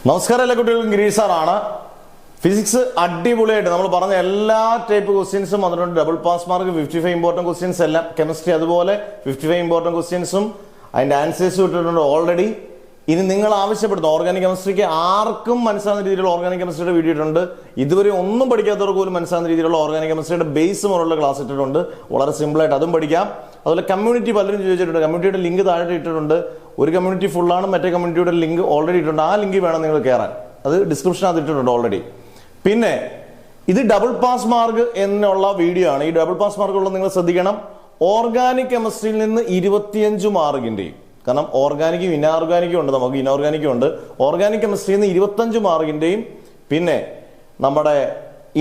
നമസ്കാരം, എല്ലാ കുട്ടികൾക്കും ഗിരീഷ് സാറാണ്. ഫിസിക്സ് അടിപൊളിയായിട്ട് നമ്മൾ പറഞ്ഞ എല്ലാ ടൈപ്പ് ക്വസ്റ്റ്യൻസും വന്നിട്ടുണ്ട്. Double pass mark 55 important questions എല്ലാം. കെമിസ്ട്രി അതുപോലെ 55 ഇമ്പോർട്ടൻറ്റ് ക്വസ്റ്റ്യൻസും അതിൻ്റെ ആൻസേഴ്സും ഇട്ടിട്ടുണ്ട് ഓൾറെഡി. ഇനി നിങ്ങൾ ആവശ്യപ്പെടുന്ന ഓർഗാനിക് കെമിസ്ട്രിക്ക് ആർക്കും മനസ്സിലാകുന്ന രീതിയിലുള്ള ഓർഗാനിക് കെമിസ്ട്രിയുടെ വീഡിയോ ഇട്ടുണ്ട്. ഇതുവരെ ഒന്നും പഠിക്കാത്തവർക്ക് പോലും മനസ്സിലാകുന്ന രീതിയിലുള്ള ഓർഗാനിക് കെമിസ്ട്രിയുടെ ബേസ് മുതലുള്ള ക്ലാസ് ഇട്ടിട്ടുണ്ട്. വളരെ സിമ്പിളായിട്ട് അതും പഠിക്കാം. അതുപോലെ കമ്മ്യൂണിറ്റി പലരും ചോദിച്ചിട്ടുണ്ട്. കമ്മ്യൂണിറ്റിയുടെ ലിങ്ക് താഴെ ഇട്ടിട്ടുണ്ട്. ഒരു കമ്മ്യൂണിറ്റി ഫുള്ളാണ്, മറ്റേ കമ്മ്യൂണിറ്റിയുടെ ലിങ്ക് ഓൾറെഡി ഇട്ടിട്ടുണ്ട്. ആ ലിങ്ക് വേണം നിങ്ങൾ കയറാൻ. അത് ഡിസ്ക്രിപ്ഷനകത്ത് ഇട്ടിട്ടുണ്ട് ഓൾറെഡി. പിന്നെ ഇത് ഡബിൾ പാസ് മാർക്ക് എന്നുള്ള വീഡിയോ ആണ്. ഈ ഡബിൾ പാസ് മാർക്കുള്ള നിങ്ങൾ ശ്രദ്ധിക്കണം. ഓർഗാനിക് കെമിസ്ട്രിയിൽ നിന്ന് 25 മാർക്കിന്റെയും, കാരണം ഓർഗാനിക്കും ഇനോർഗാനിക്കും ഉണ്ട്, നമുക്ക് ഇനോർഗാനിക്കും ഉണ്ട്. ഓർഗാനിക് കെമിസ്ട്രിയിൽ നിന്ന് 25 മാർക്കിന്റെയും പിന്നെ നമ്മുടെ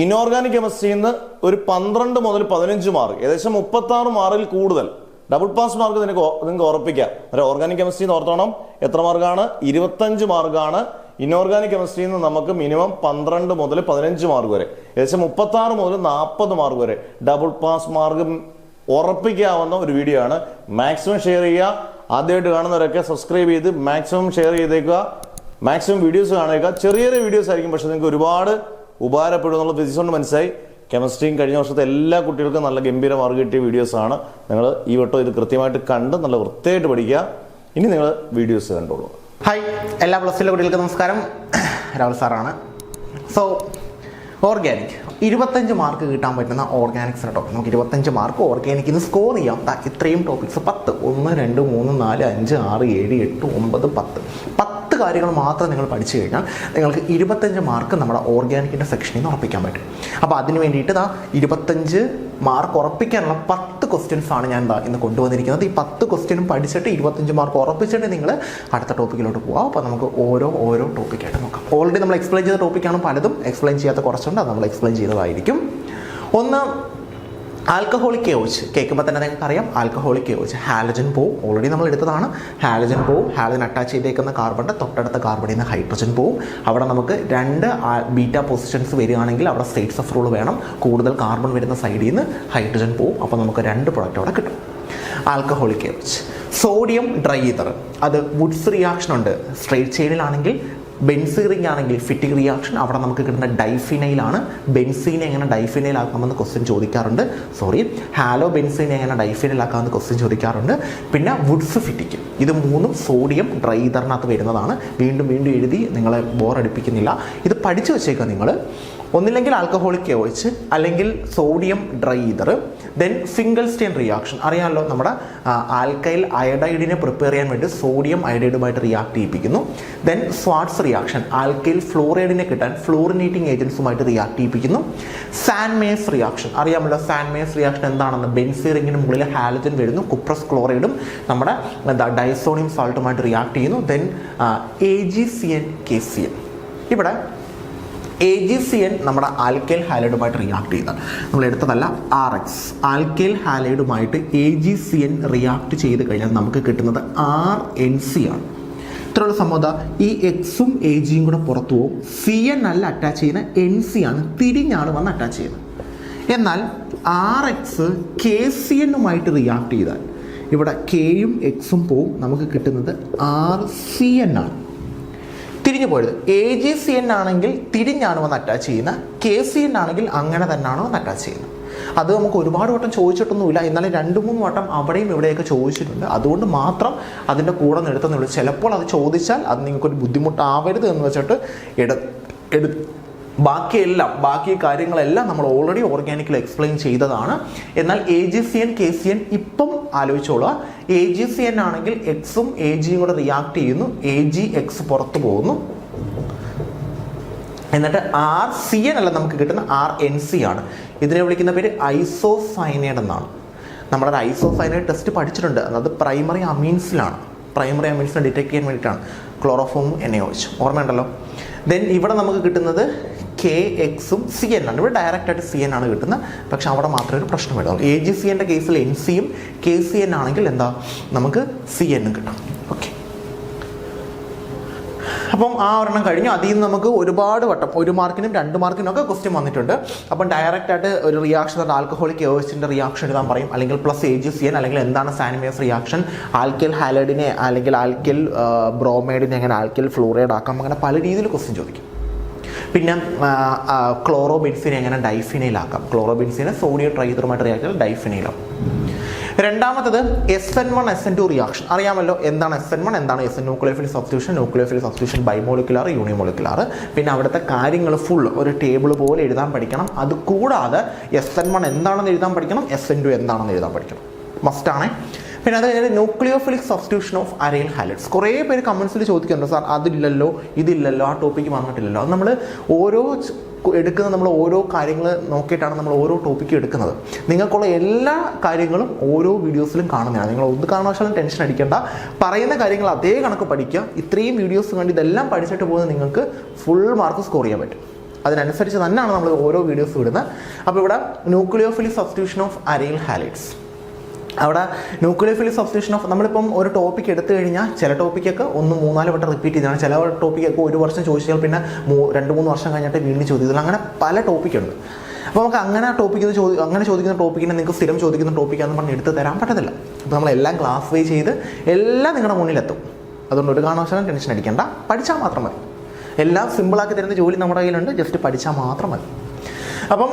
ഇനോർഗാനിക് കെമിസ്ട്രിയിൽ നിന്ന് ഒരു 12 മുതൽ 15 മാർക്ക്, ഏകദേശം 36 മാർക്കിൽ കൂടുതൽ ഡബിൾ പാസ് മാർക്ക് നിങ്ങൾക്ക് ഉറപ്പിക്കാം. ഓർഗാനിക് കെമിസ്ട്രി എന്ന് ഓർത്തോണം എത്ര മാർക്കാണ്? 25 മാർക്കാണ്. ഇനോർഗാനിക് കെമിസ്ട്രിയിൽ നിന്ന് നമുക്ക് മിനിമം 12 മുതൽ 15 മാർക്ക് വരെ, ഏകദേശം 36 മുതൽ 40 മാർക്ക് വരെ ഡബിൾ പാസ് മാർക്ക് ഉറപ്പിക്കാവുന്ന ഒരു വീഡിയോ ആണ്. മാക്സിമം ഷെയർ ചെയ്യുക. ആദ്യമായിട്ട് കാണുന്നവരൊക്കെ സബ്സ്ക്രൈബ് ചെയ്ത് മാക്സിമം ഷെയർ ചെയ്തേക്കുക. മാക്സിമം വീഡിയോസ് കാണുക. ചെറിയ ചെറിയ വീഡിയോസ് ആയിരിക്കും, പക്ഷെ നിങ്ങൾക്ക് ഒരുപാട് ഉപകാരപ്പെടും എന്നുള്ള ഫിസിക്സ് കൊണ്ട് മനസ്സിലായി. കെമിസ്ട്രിയും കഴിഞ്ഞ വർഷത്തെ എല്ലാ കുട്ടികൾക്കും നല്ല ഗംഭീര മാർക്ക് കിട്ടിയ വീഡിയോസാണ്. നിങ്ങൾ ഈ വട്ടം ഇത് കൃത്യമായിട്ട് കണ്ട് നല്ല വൃത്തിയായിട്ട് പഠിക്കുക. ഇനി നിങ്ങൾ വീഡിയോസ് കണ്ടോളൂ. ഹായ്, എല്ലാ പ്ലസ് ടു കുട്ടികൾക്ക് നമസ്കാരം. രാഹുൽ സാറാണ്. സോ ഓർഗാനിക് 25 മാർക്ക് കിട്ടാൻ പറ്റുന്ന ഓർഗാനിക്സ് ടോപ്പിക്, നമുക്ക് 25 മാർക്ക് ഓർഗാനിക്കിന് സ്കോർ ചെയ്യാം. ഇത്രയും ടോപ്പിക്സ് 10, 1, 2, 3, 4, 5, 6, 7, 8, 9, 10 കാര്യങ്ങൾ മാത്രം നിങ്ങൾ പഠിച്ചു കഴിഞ്ഞാൽ നിങ്ങൾക്ക് 25 മാർക്ക് നമ്മുടെ ഓർഗാനിക്കിൻ്റെ സെക്ഷനിൽ നിന്ന് ഉറപ്പിക്കാൻ പറ്റും. അപ്പോൾ അതിന് വേണ്ടിയിട്ട് 25 മാർക്ക് ഉറപ്പിക്കാനുള്ള 10 ക്വസ്റ്റ്യൻസ് ആണ് ഞാൻ ഇന്ന് കൊണ്ടുവന്നിരിക്കുന്നത്. ഈ 10 ക്വസ്റ്റ്യനും പഠിച്ചിട്ട് 25 മാർക്ക് ഉറപ്പിച്ചിട്ട് നിങ്ങൾ അടുത്ത ടോപ്പിക്കിലോട്ട് പോകാം. അപ്പോൾ നമുക്ക് ഓരോ ടോപ്പിക്കായിട്ട് നോക്കാം. ഓൾറെഡി നമ്മൾ എക്സ്പ്ലെയിൻ ചെയ്ത ടോപ്പിക്കാണ്, പലതും എക്സ്പ്ലെയിൻ ചെയ്യാത്ത കുറച്ചുണ്ട്, അത് നമ്മൾ എക്സ്പ്ലെയിൻ ചെയ്തതായിരിക്കും. ഒന്ന്, ആൽക്കഹോളിക് എയോച്ച്. കേൾക്കുമ്പോൾ തന്നെ നിങ്ങൾക്ക് അറിയാം ആൽക്കഹോളിക് എയോച്ച്. ഹാലജൻ പോവും, ഓൾറെഡി നമ്മൾ എടുത്തതാണ്. ഹാലജൻ പോവും, ഹാലജൻ അറ്റാച്ച് ചെയ്തേക്കുന്ന കാർബണിൻ്റെ തൊട്ടടുത്ത കാർബണിൽ നിന്ന് ഹൈഡ്രജൻ പോവും. അവിടെ നമുക്ക് 2 ബീറ്റ പൊസിഷൻസ് വരികയാണെങ്കിൽ അവിടെ സ്റ്റേറ്റ്സ് ഓഫ് റൂൾ വേണം. കൂടുതൽ കാർബൺ വരുന്ന സൈഡിൽ നിന്ന് ഹൈഡ്രജൻ പോവും. അപ്പോൾ നമുക്ക് 2 പ്രൊഡക്റ്റ് അവിടെ കിട്ടും. ആൽക്കഹോളിക് എയോച്ച്. സോഡിയം ഡ്രൈ ഈതർ, അത് വുഡ്സ് റിയാക്ഷൻ ഉണ്ട്. സ്ട്രേറ്റ് ചെയിനിലാണെങ്കിൽ ബെൻസീറിംഗ് ആണെങ്കിൽ ഫിറ്റിക് റിയാക്ഷൻ, അവിടെ നമുക്ക് കിട്ടുന്ന ഡൈഫിനൈലാണ്. ബെൻസീനെ എങ്ങനെ ഡൈഫിനൈൽ ആക്കാമെന്ന് ക്വസ്റ്റ്യൻ ചോദിക്കാറുണ്ട്. ഹാലോ ബെൻസീനെ എങ്ങനെ ഡൈഫിനൈൽ ആക്കാമെന്ന് ക്വസ്റ്റ്യൻ ചോദിക്കാറുണ്ട്. പിന്നെ വുഡ്സ് ഫിറ്റിക്ക്, ഇത് 3 സോഡിയം ഡ്രൈ ഈതറിനകത്ത് വരുന്നതാണ്. വീണ്ടും എഴുതി നിങ്ങളെ ബോറടിപ്പിക്കുന്നില്ല. ഇത് പഠിച്ചു വെച്ചേക്കുക നിങ്ങൾ. ഒന്നില്ലെങ്കിൽ ആൽക്കഹോളിക് എയോച്ച്, അല്ലെങ്കിൽ sodium dry ether. Then Finkelstein reaction അറിയാമല്ലോ, നമ്മുടെ ആൽക്കൈൽ അയഡൈഡിനെ പ്രിപ്പയർ ചെയ്യാൻ വേണ്ടി സോഡിയം അയഡൈഡുമായിട്ട് റിയാക്ട് ചെയ്യിപ്പിക്കുന്നു. ദെൻ സ്വാർട്സ് റിയാക്ഷൻ, ആൽക്കൈൽ ഫ്ലോറൈഡിനെ കിട്ടാൻ ഫ്ലോറിനേറ്റിംഗ് ഏജൻസുമായിട്ട് റിയാക്ട് ചെയ്യിപ്പിക്കുന്നു. സാൻമേസ് റിയാക്ഷൻ അറിയാമല്ലോ. സാൻമേസ് റിയാക്ഷൻ എന്താണെന്ന്, ബെൻസീറിങ്ങിന് മുകളിൽ ഹാലജൻ വരുന്നു, കുപ്രസ് ക്ലോറൈഡും നമ്മുടെ ഡൈസോണിയം സാൾട്ടുമായിട്ട് റിയാക്ട് ചെയ്യുന്നു. Then AgCN KCN. ഇവിടെ AgCN നമ്മുടെ ആൽക്കൈൽ ഹാലൈഡുമായിട്ട് റിയാക്ട് ചെയ്താൽ, നമ്മൾ എടുത്തതല്ല, RX ആൽക്കൈൽ ഹാലൈഡുമായിട്ട് AgCN റിയാക്ട് ചെയ്ത് കഴിഞ്ഞാൽ നമുക്ക് കിട്ടുന്നത് RNC ആണ്. ഇത്രയുള്ള സംഭവം. ഈ എക്സും AGയും കൂടെ പുറത്തു പോകും. CN അല്ല അറ്റാച്ച് ചെയ്യുന്ന, NC ആണ്, തിരിഞ്ഞാണ് വന്ന് അറ്റാച്ച് ചെയ്യുന്നത്. എന്നാൽ RX KCNുമായിട്ട് റിയാക്ട് ചെയ്താൽ ഇവിടെ Kയും Xും പോവും, നമുക്ക് കിട്ടുന്നത് RCN ആണ്. തിരിഞ്ഞു പോയത്. AgCN ആണെങ്കിൽ തിരിഞ്ഞാണ് വന്ന് അറ്റാച്ച് ചെയ്യുന്നത്, KCN ആണെങ്കിൽ അങ്ങനെ തന്നെയാണ് വന്ന് അറ്റാച്ച് ചെയ്യുന്നത്. അത് നമുക്ക് ഒരുപാട് വട്ടം ചോദിച്ചിട്ടൊന്നുമില്ല, എന്നാലും 2-3 വട്ടം അവിടെയും ഇവിടെയൊക്കെ ചോദിച്ചിട്ടുണ്ട്. അതുകൊണ്ട് മാത്രം അതിൻ്റെ കൂടെ നിർത്തുന്നുള്ളൂ. ചിലപ്പോൾ അത് ചോദിച്ചാൽ അത് നിങ്ങൾക്കൊരു ബുദ്ധിമുട്ടാവരുത് എന്ന് വെച്ചിട്ട് ബാക്കി കാര്യങ്ങളെല്ലാം നമ്മൾ ഓൾറെഡി ഓർഗാനിക്കിൽ എക്സ്പ്ലെയിൻ ചെയ്തതാണ്. എന്നാൽ AgCN KCN ഇപ്പം ആലോചിച്ചോളുക. AgCN ആണെങ്കിൽ എക്സും AGയും കൂടെ റിയാക്ട് ചെയ്യുന്നു, AgX പുറത്തു പോകുന്നു. എന്നിട്ട് RCN അല്ല നമുക്ക് കിട്ടുന്ന RNC ആണ്. ഇതിനെ വിളിക്കുന്ന പേര് ഐസോസൈനൈഡ് എന്നാണ്. നമ്മളൊരു ഐസോസൈനൈഡ് ടെസ്റ്റ് പഠിച്ചിട്ടുണ്ട്. അത് പ്രൈമറി അമീൻസിലാണ്. പ്രൈമറി അമീൻസിനെ ഡിറ്റക്ട് ചെയ്യാൻ വേണ്ടിയിട്ടാണ്. ക്ലോറോഫോമും NaOH ഓർമ്മയുണ്ടല്ലോ. ദെൻ ഇവിടെ നമുക്ക് കിട്ടുന്നത് KXും CN ആണ്. ഇവിടെ ഡയറക്റ്റായിട്ട് CN ആണ് കിട്ടുന്നത്, പക്ഷെ അവിടെ മാത്രമേ ഒരു പ്രശ്നം വരുള്ളൂ. AgCNൻ്റെ കേസിൽ NCയും KCN ആണെങ്കിൽ എന്താ നമുക്ക് CNും കിട്ടും. ഓക്കെ, അപ്പം ആ ഒരെണ്ണം കഴിഞ്ഞു. അതിൽ നിന്ന് നമുക്ക് ഒരുപാട് വട്ടം 1 മാർക്കിനും 2 മാർക്കിനും ഒക്കെ ക്വസ്റ്റ്യൻ വന്നിട്ടുണ്ട്. അപ്പം ഡയറക്റ്റ് ആയിട്ട് ഒരു റിയാക്ഷൻ ആൽക്കഹോളിക് ഏഴ്സിൻ്റെ റിയാക്ഷൻ എഴുതാൻ പറയും, അല്ലെങ്കിൽ പ്ലസ് AgCN, അല്ലെങ്കിൽ എന്താണ് സാനിമേസ് റിയാക്ഷൻ, ആൽക്കിൽ ഹാലൈഡിനെ അല്ലെങ്കിൽ ആൽക്കിൽ ബ്രോമൈഡിനെ എങ്ങനെ ആൽക്കിൽ ഫ്ലൂറൈഡ് ആക്കാം, അങ്ങനെ പല രീതിയിൽ ക്വസ്റ്റ്യൻ ചോദിക്കും. പിന്നെ ക്ലോറോബെൻസിനെ എങ്ങനെ ഡൈഫിനൈലാക്കാം, ക്ലോറോബെൻസിനെ സോഡിയം ട്രൈതറുമായിട്ട് റിയാക്ട് ഡൈഫിനൈലാവും. രണ്ടാമത്തത് SN1 SN2 റിയാക്ഷൻ. അറിയാമല്ലോ എന്താണ് SN1, എന്താണ് SN nucleophilic substitution, nucleophilic substitution bimolecular, unimolecular. പിന്നെ അവിടുത്തെ കാര്യങ്ങൾ ഫുൾ ഒരു ടേബിൾ പോലെ എഴുതാൻ പഠിക്കണം. അത് കൂടാതെ SN1 എന്താണെന്ന് എഴുതാൻ പഠിക്കണം, SN2 എന്താണെന്ന് എഴുതാൻ പഠിക്കണം, മസ്റ്റാണ്. പിന്നെ അത് കഴിഞ്ഞാൽ nucleophilic substitution of aryl halides. കുറേ പേര് കമൻസിൽ ചോദിക്കുന്നുണ്ട്, സാർ അതില്ലല്ലോ ഇതില്ലല്ലോ ആ ടോപ്പിക്ക് വന്നിട്ടില്ലല്ലോ. അത് നമ്മൾ ഓരോ കാര്യങ്ങൾ നോക്കിയിട്ടാണ് നമ്മൾ ഓരോ ടോപ്പിക്കും എടുക്കുന്നത്. നിങ്ങൾക്കുള്ള എല്ലാ കാര്യങ്ങളും ഓരോ വീഡിയോസിലും കാണുന്നതാണ്. നിങ്ങൾ ഒന്ന് കാരണവശാലും ടെൻഷൻ അടിക്കേണ്ട, പറയുന്ന കാര്യങ്ങൾ അതേ കണക്ക് പഠിക്കുക. ഇത്രയും വീഡിയോസ് കണ്ട് ഇതെല്ലാം പഠിച്ചിട്ട് പോകുന്നത് നിങ്ങൾക്ക് ഫുൾ മാർക്ക് സ്കോർ ചെയ്യാൻ പറ്റും. അതിനനുസരിച്ച് തന്നെയാണ് നമ്മൾ ഓരോ വീഡിയോസ് വിടുന്നത്. അപ്പോൾ ഇവിടെ nucleophilic substitution of aryl halides, അവിടെ ന്യൂക്ലിയോഫിലിക് സബ്സ്റ്റിറ്റ്യൂഷൻ ഓഫ് നമ്മളിപ്പം ഒരു ടോപ്പിക്ക് എടുത്തു കഴിഞ്ഞാൽ ചില ടോപ്പിക്കൊക്കെ 1-3-4 വട്ടം റിപ്പീറ്റ് ചെയ്താണ്, ചില ടോപ്പിക്കൊക്കെ 1 വർഷം ചോദിച്ചാൽ പിന്നെ 2-3 വർഷം കഴിഞ്ഞിട്ട് വീണ്ടും ചോദിക്കുന്നത്, അങ്ങനെ പല ടോപ്പിക്കുണ്ട്. അപ്പോൾ നമുക്ക് അങ്ങനെ അങ്ങനെ ചോദിക്കുന്ന ടോപ്പിക്കിനെ നിങ്ങൾക്ക് സ്ഥിരം ചോദിക്കുന്ന ടോപ്പിക്കാണെന്ന് പറഞ്ഞ് എടുത്ത് തരാൻ പറ്റത്തില്ല. അപ്പോൾ നമ്മളെല്ലാം ക്ലാസ് വൈ ചെയ്ത് എല്ലാം നിങ്ങളുടെ മുന്നിലെത്തും. അതുകൊണ്ട് ഒരു കാരണവശാലും ടെൻഷൻ അടിക്കേണ്ട, പഠിച്ചാൽ മാത്രം മതി. എല്ലാം സിമ്പിളാക്കി തരുന്ന ജോലി നമ്മുടെ കയ്യിലുണ്ട്, ജസ്റ്റ് പഠിച്ചാൽ മാത്രം മതി. അപ്പം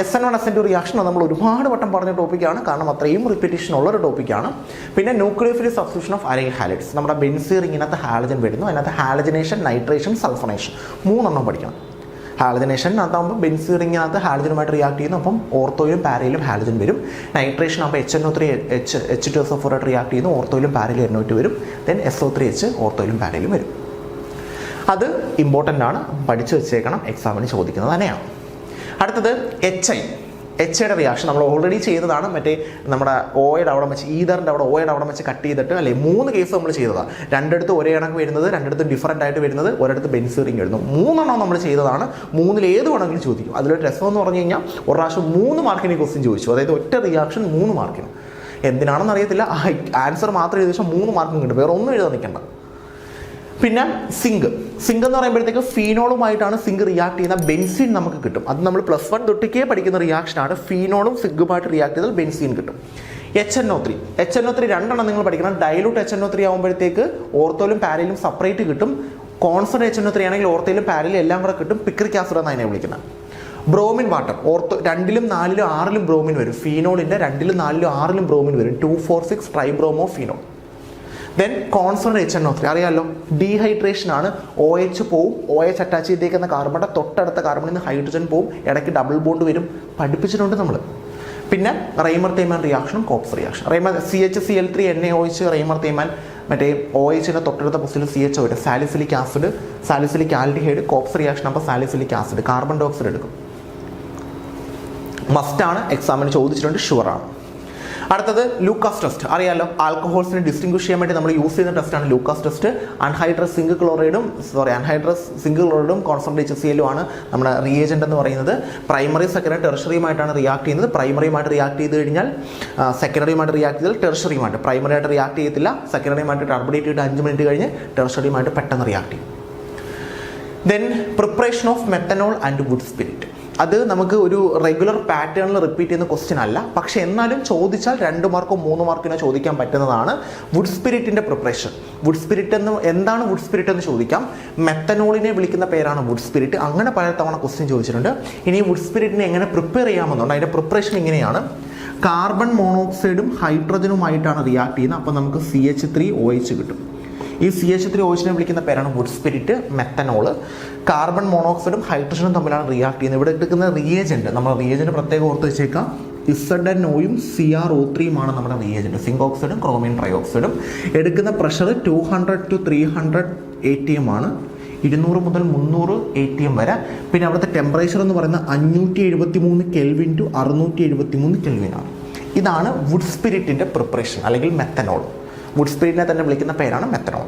SN1 SN2 റിയാക്ഷൻ നമ്മൾ ഒരുപാട് വട്ടം പറഞ്ഞ ടോപ്പിക്കാണ്, കാരണം അത്രയും റിപ്പീറ്റേഷൻ ഉള്ളൊരു ടോപ്പിക്കാണ്. പിന്നെ nucleophilic substitution of aryl halides, നമ്മുടെ ബെൻസീൻ റിങ്ങിനകത്ത് ഹാലജൻ വരുന്നു, അതിനകത്ത് ഹാലജനേഷൻ, നൈട്രേഷൻ, സൾഫണേഷൻ 3 പഠിക്കണം. ഹാലജനേഷൻ അതാകുമ്പോൾ ബെൻസീൻ റിങ്ങിനകത്ത് ഹാലജനുമായിട്ട് റിയാക്ട് ചെയ്യുന്നു, അപ്പം ഓർത്തോയിലും പാരയിലും ഹാലജൻ വരും. നൈട്രേഷൻ ആകുമ്പോൾ HNO3 H2SO4 ആയിട്ട് റിയാക്ട് ചെയ്യുന്നു, ഓർത്തോയിലും പാരയിലും NO2 വരും. ദെൻ SO3H ഓർത്തോയിലും പാരയിലും വരും. അത് ഇമ്പോർട്ടൻ്റ് ആണ്, പഠിച്ചു വെച്ചേക്കണം, എക്സാമിന് ചോദിക്കുന്നത് തന്നെയാണ്. അടുത്തത് HIയുടെ റിയാക്ഷൻ നമ്മൾ ഓൾറെഡി ചെയ്തതാണ്. മറ്റേ നമ്മുടെ ഓയുടെ അവിടെ വെച്ച് ഈതറിൻ്റെ അവിടെ ഓയുടെ അവിടെ വെച്ച് കട്ട് ചെയ്തിട്ട് അല്ലേ 3 കേസ് നമ്മൾ ചെയ്തതാണ്. 2 ഒരേ കണക്ക് വരുന്നത്, 2 ഡിഫറൻ്റ് ആയിട്ട് വരുന്നത്, ഒരിടത്ത് ബെൻസീൻ റിംഗ് വരുന്നു. 3 നമ്മൾ ചെയ്തതാണ്. 3 ഏത് വേണമെങ്കിലും ചോദിക്കും. അതിലൊരു രസം എന്ന് പറഞ്ഞു കഴിഞ്ഞാൽ ഒരു പ്രാവശ്യം 3 മാർക്കിന് ക്വസ്റ്റ്യൻ ചോദിച്ചു, അതായത് ഒറ്റ റിയാക്ഷൻ 3 മാർക്കിന്. എന്തിനാണെന്ന് അറിയത്തില്ല, ആൻസർ മാത്രം എഴുതിയ 3 മാർക്കും കിട്ടും, വേറെ ഒന്നും എഴുതാൻ നിൽക്കണ്ട. പിന്നെ സിങ്ക് എന്ന് പറയുമ്പോഴത്തേക്ക് ഫീനോളുമായിട്ടാണ് സിങ്ക് റിയാക്ട് ചെയ്യുന്ന ബെൻസീൻ നമുക്ക് കിട്ടും. അത് നമ്മൾ +1 തൊട്ടിക്കേ പഠിക്കുന്ന റിയാക്ഷനാണ്. ഫീനോളും സിങ്കുമായിട്ട് റിയാക്ട് ചെയ്താൽ ബെൻസീൻ കിട്ടും. HNO3 2 നിങ്ങൾ പഠിക്കണം. ഡൈലൂട്ട് HNO3 ആകുമ്പോഴത്തേക്ക് ഓർത്തോയിലും പാരയിലും സെപ്പറേറ്റ് കിട്ടും. കോൺസെൻട്രേറ്റ് HNO3 ആണെങ്കിൽ ഓർത്തോയിലും പാരയിലും എല്ലാം കൂടെ കിട്ടും. പിക്രിക് ആസിഡ് എന്നാണ് അതിനെ വിളിക്കുന്നത്. ബ്രോമിൻ വാട്ടർ 2-ലും 4-ലും 6-ലും ബ്രോമിൻ വരും. ഫീനോളിൻ്റെ 2-ലും 4-ലും 6-ലും ബ്രോമിൻ വരും. 2,4,6 ട്രൈബ്രോമോ ഫീനോൾ. ദെൻ കോൺസെൻട്രേറ്റ് HNO3 അറിയാമല്ലോ, ഡീഹൈഡ്രേഷൻ ആണ്. OH പോവും, OH അറ്റാച്ച് ചെയ്തേക്കുന്ന കാർബണിൻ്റെ തൊട്ടടുത്ത കാർബണിൽ നിന്ന് ഹൈഡ്രജൻ പോവും, ഇടയ്ക്ക് ഡബിൾ ബോണ്ട് വരും, പഠിപ്പിച്ചിട്ടുണ്ട് നമ്മൾ. പിന്നെ റെയ്മർ തേയ്മാൻ റിയാക്ഷനും Kolbe's reaction. CHCl3 NaOH Reimer Tiemann, മറ്റേ OHൻ്റെ തൊട്ടടുത്ത പൊസിഷനിൽ CHO വരും. Salicylic acid, salicylic aldehyde, Kolbe's reaction അപ്പോൾ salicylic acid, carbon dioxide എടുക്കും. മസ്റ്റാണ്, എക്സാമിന് ചോദിച്ചിട്ടുണ്ട്, ഷുവറാണ്. അടുത്തത് ലൂക്കാസ് ടെസ്റ്റ് അറിയാമല്ലോ, ആൽക്കഹോൾസിനെ ഡിസ്റ്റിംഗ്വിഷ് ചെയ്യാൻ വേണ്ടി നമ്മൾ യൂസ് ചെയ്യുന്ന ടെസ്റ്റാണ് ലൂക്കാസ് ടെസ്റ്റ്. അൺഹൈഡ്രസ് സിങ്ക് ക്ലോറൈഡും കോൺസെൻട്രേറ്റ് HCl ആണ് നമ്മുടെ റിയേജന്റ് എന്ന് പറയുന്നത്. പ്രൈമറി സെക്കൻഡറി ടെർഷറിയുമായിട്ടാണ് റിയാക്ട് ചെയ്യുന്നത്. പ്രൈമറിയുമായിട്ട് റിയാക്ട് ചെയ്ത് കഴിഞ്ഞാൽ സെക്കൻഡറിയുമായിട്ട് റിയാക്ട് ചെയ്താൽ ടെർഷറിയുമായിട്ട്, പ്രൈമറിയായിട്ട് റിയാക്ട് ചെയ്യത്തില്ല, സെക്കൻഡറിയുമായിട്ട് ടർബിഡേറ്റ് ചെയ്തിട്ട് 5 മിനിറ്റ് കഴിഞ്ഞ് ടെർഷറിയുമായിട്ട് പെട്ടെന്ന് റിയാക്ട് ചെയ്യും. Then preparation of methanol and would spirit, അത് നമുക്ക് ഒരു റെഗുലർ പാറ്റേണിൽ റിപ്പീറ്റ് ചെയ്യുന്ന ക്വസ്റ്റ്യൻ അല്ല, പക്ഷെ എന്നാലും ചോദിച്ചാൽ 2 മാർക്കോ 3 മാർക്കിനോ ചോദിക്കാൻ പറ്റുന്നതാണ്. വുഡ് സ്പിരിറ്റിൻ്റെ പ്രിപ്പറേഷൻ. എന്താണ് വുഡ് സ്പിരിറ്റ് എന്ന് ചോദിക്കാം. മെത്തനോളിനെ വിളിക്കുന്ന പേരാണ് വുഡ് സ്പിരിറ്റ്. അങ്ങനെ പല തവണ ക്വസ്റ്റ്യൻ ചോദിച്ചിട്ടുണ്ട്. ഇനി വുഡ് സ്പിരിറ്റിനെ എങ്ങനെ പ്രിപ്പയർ ചെയ്യാമെന്നുണ്ട്. അതിൻ്റെ പ്രിപ്പറേഷൻ ഇങ്ങനെയാണ്. കാർബൺ മോണോക്സൈഡും ഹൈഡ്രജനുമായിട്ടാണ് റിയാക്ട് ചെയ്യുന്നത്, അപ്പോൾ നമുക്ക് CH3OH കിട്ടും. ഈ CH3OHനെ വിളിക്കുന്ന പേരാണ് വുഡ് സ്പിരിറ്റ്, മെത്തനോള്. കാർബൺ മോണോക്സൈഡും ഹൈഡ്രജനും തമ്മിലാണ് റിയാക്ട് ചെയ്യുന്നത്. ഇവിടെ എടുക്കുന്ന റിയേജന്റ്, നമ്മൾ റിയേജന്റ് പ്രത്യേകം ഓർത്ത് വെച്ചേക്കാം. ZNOയും CrO3യുമാണ് നമ്മുടെ റിയേജന്റ്. സിങ്ക് ഓക്സൈഡും ക്രോമിയം ട്രൈ ഓക്സൈഡും. എടുക്കുന്ന പ്രഷർ 200 to 300 ATM ആണ്, 200 മുതൽ 300 ATM വരെ. പിന്നെ അവിടുത്തെ ടെമ്പറേച്ചർ എന്ന് പറയുന്നത് 573 Kelvin to 673 Kelvin ആണ്. ഇതാണ് വുഡ് സ്പിരിറ്റിൻ്റെ പ്രിപ്പറേഷൻ അല്ലെങ്കിൽ മെത്തനോൾ. വുഡ് സ്പിരിറ്റിനെ തന്നെ വിളിക്കുന്ന പേരാണ് മെത്തനോൾ.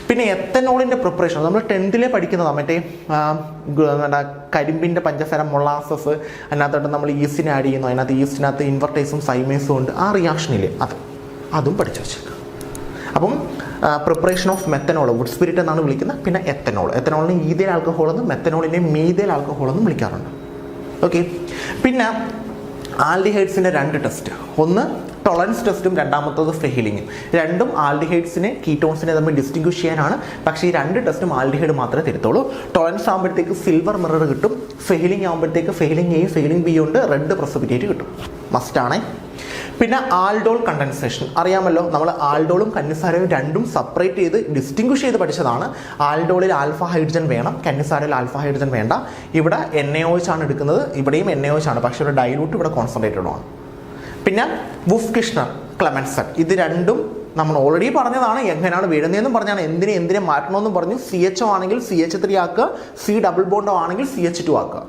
പിന്നെ എത്തനോളിൻ്റെ പ്രിപ്പറേഷൻ നമ്മൾ 10th പഠിക്കുന്നതാണ്. മറ്റേ കരിമ്പിൻ്റെ പഞ്ചസാര, മൊളാസസ്, അതിനകത്തോട്ട് നമ്മൾ ഈസ്റ്റിനെ ആഡ് ചെയ്യുന്നു. അതിനകത്ത് ഈസ്റ്റിനകത്ത് ഇൻവെർട്ടേസും സൈമേസും ഉണ്ട്. ആ റിയാക്ഷനിൽ അതും പഠിച്ചു വെച്ചേക്കാം. അപ്പം preparation of methanol, would spirit എന്നാണ് വിളിക്കുന്നത്. പിന്നെ എത്തനോളിനെ ഈഥൈൽ ആൽക്കഹോൾ എന്നും മെത്തനോളിനെ മീഥൈൽ ആൽക്കഹോൾ എന്നും വിളിക്കാറുണ്ട്. ഓക്കെ. പിന്നെ ആൽഡിഹൈഡ്സിൻ്റെ 2 ടെസ്റ്റ്, ഒന്ന് ടോളറൻസ് ടെസ്റ്റും രണ്ടാമത്തത് ഫെഹിലിങ്ങും. രണ്ടും ആൽഡിഹൈഡ്സിനെ കീറ്റോൺസിനെ തമ്മിൽ ഡിസ്റ്റിങ്വിഷ് ചെയ്യാനാണ്. പക്ഷേ ഈ 2 ടെസ്റ്റും ആൽഡിഹൈഡ് മാത്രമേ തരുത്തുള്ളൂ. ടോളറൻസ് ആകുമ്പോഴത്തേക്ക് സിൽവർ മിറർ കിട്ടും, ഫെഹിലിംഗ് ആകുമ്പോഴത്തേക്ക് ഫെഹിലിംഗ് എയും ഫെഹിലിംഗ് ബി ഉണ്ട്, റെഡ് പ്രസിപ്പിറ്റേറ്റ് കിട്ടും, മസ്റ്റാണേ. പിന്നെ ആൽഡോൾ കണ്ടൻസേഷൻ അറിയാമല്ലോ, നമ്മൾ ആൽഡോളും കന്നിസാരയും രണ്ടും സെപ്പറേറ്റ് ചെയ്ത് ഡിസ്റ്റിങ്വിഷ് ചെയ്ത് പഠിച്ചതാണ്. ആൽഡോളിൽ ആൽഫ ഹൈഡ്രജൻ വേണം, കന്നിസാരയിൽ ആൽഫ ഹൈഡ്രജൻ വേണ്ട. ഇവിടെ NaOH ആണ് എടുക്കുന്നത്, ഇവിടെയും NaOH ആണ്, പക്ഷേ ഇവിടെ ഡൈലൂട്ട്, ഇവിടെ കോൺസെൻട്രേറ്റഡ് ആണ്. പിന്നെ വുഫ് കിഷ്ണർ, ക്ലെമൻസൺ, ഇത് രണ്ടും നമ്മൾ ഓൾറെഡി പറഞ്ഞതാണ്. എങ്ങനെയാണ് വീഴുന്നതെന്നും പറഞ്ഞാണ്, എന്തിനെ മാറ്റണമെന്നും പറഞ്ഞു. CHO ആണെങ്കിൽ CH3 ആക്കുക, C ഡബിൾ ബോണ്ടോ ആണെങ്കിൽ CH2 ആക്കുക,